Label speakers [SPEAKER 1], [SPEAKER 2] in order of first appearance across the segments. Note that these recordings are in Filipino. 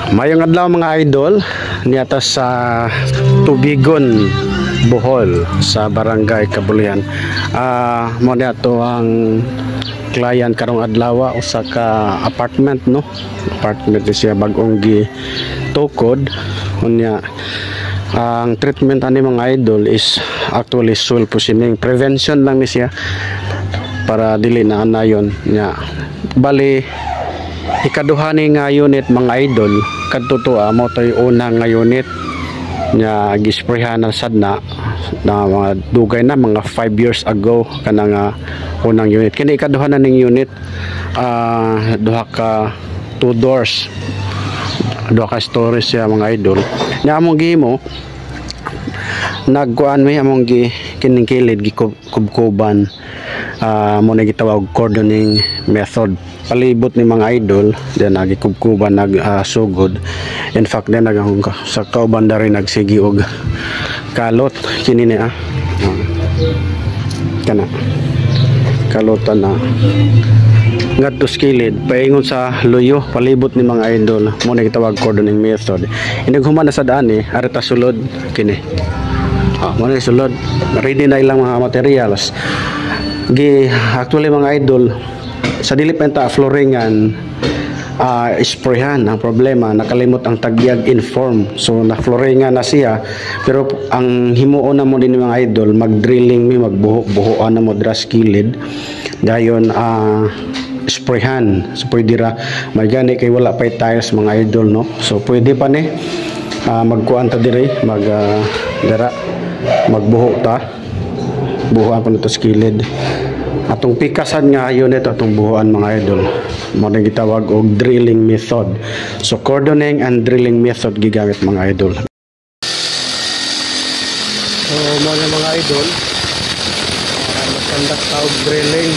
[SPEAKER 1] Mayong adlaw mga idol, niyata sa Tubigon, Bohol sa Barangay Kabulian. Mo niyato ang client karong adlaw usa ka apartment, no? Apartment siya bag-ong gitukod. Unya ang treatment ani mga idol is actually soil positioning prevention lang ni siya para dili na anayon nya. Bali ikaduha ni nga unit mga idol kadto mo toy una nga unit nya gisprayhan na sad na mga dugay na mga 5 years ago kana nga unang unit. Kini ikaduha na ning unit, duha ka 2 doors, duha ka storage siya mga idol. Nya among gihimo nagkuan mi among kining kilid gikubkuban, mo na gitawag cordoning method. Palibot ni mga idol then nagikubkuban sugod. In fact then sa kauban dari nagsigi og kalot kini ni kana kalotan na ngadto skilid paingon sa luyo. Palibot ni mga idol mo na gitawag cordoning method. Inighuman na sa daan arita sulod kini mo na sulod ready na ilang mga materials actually mga idol sa dili penta flooringan sprayhan. Ang problema nakalimot ang tagyag inform, so na flooringan na siya pero ang himuon na mo din mga idol mag drilling mi magbuho-buhoan na mo dra skilid dayon sprayhan. So pwede ra magani kay wala pa tiles mga idol, no? So pwede pa ni magkuan ta dire dara magbuho ta buhoan pa nito skilid. Atong pikasan nga unit atong buhuan mga idol mo na gitawag og drilling method. So cordoning and drilling method gigamit mga idol. So mo na mga idol magkandak ta og drilling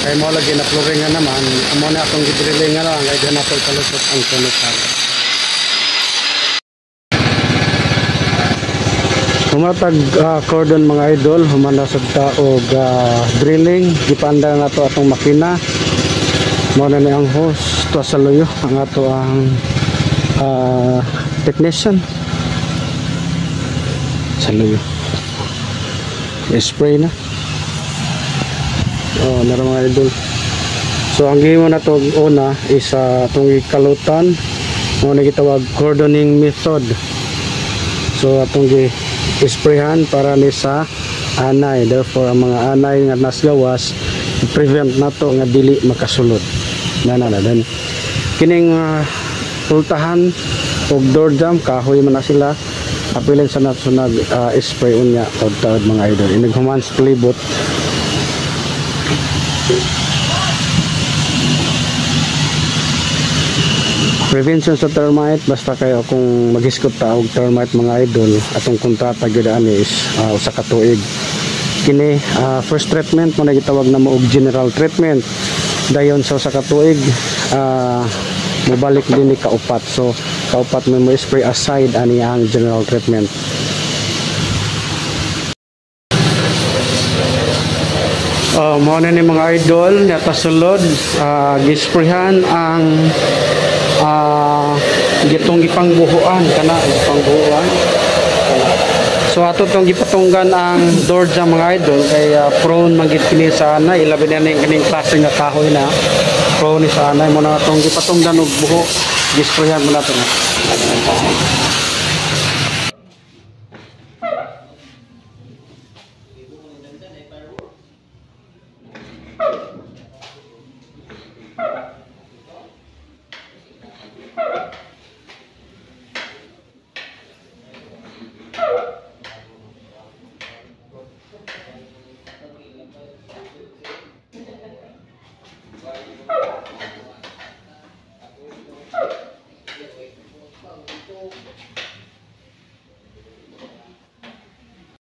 [SPEAKER 1] kay mo lagi na flooring nga naman mo na atong gidrilling nga lang kay ganapol kalusot ang sunod. Humatag cordon mga idol, humana sa taog drilling, gipanda na to atong makina. Mo na ni ang hose to sa luyo ang ato ang technician sa luyo. Spray na. Nara mga idol. So ang gihimo na to una is atong ikalutan, mo na gitawag cordoning method. So atong sprayhan para ni sa anay, therefore ang mga anay nga nasgawas prevent nato nga dili makasulod na then kining pultahan og door jam kahoy man na sila apilin sa nato nag spray unya taud mga idol inighuman sa palibot. Prevention sa termite, basta kayo kung maghiskot ta og termite mga idol atong kontrata gyud ani is usa ka tuig. Kini first treatment mo na gitawag na mo og general treatment. Dayon sa usa ka tuig mobalik din ni kaupat. So kaupat mo spray aside ani ang general treatment. Mo na ni mga idol yata sulod gisprayhan ang gitong gipangbuhuan kana gipangbuhuan. So ato tong gipatunggan ang door jam mga idol kay prone magit kini sana ilabi na ning kining klase nga kahoy na prone ni sana mo na tong gipatunggan og buho gisprayan mo nato na.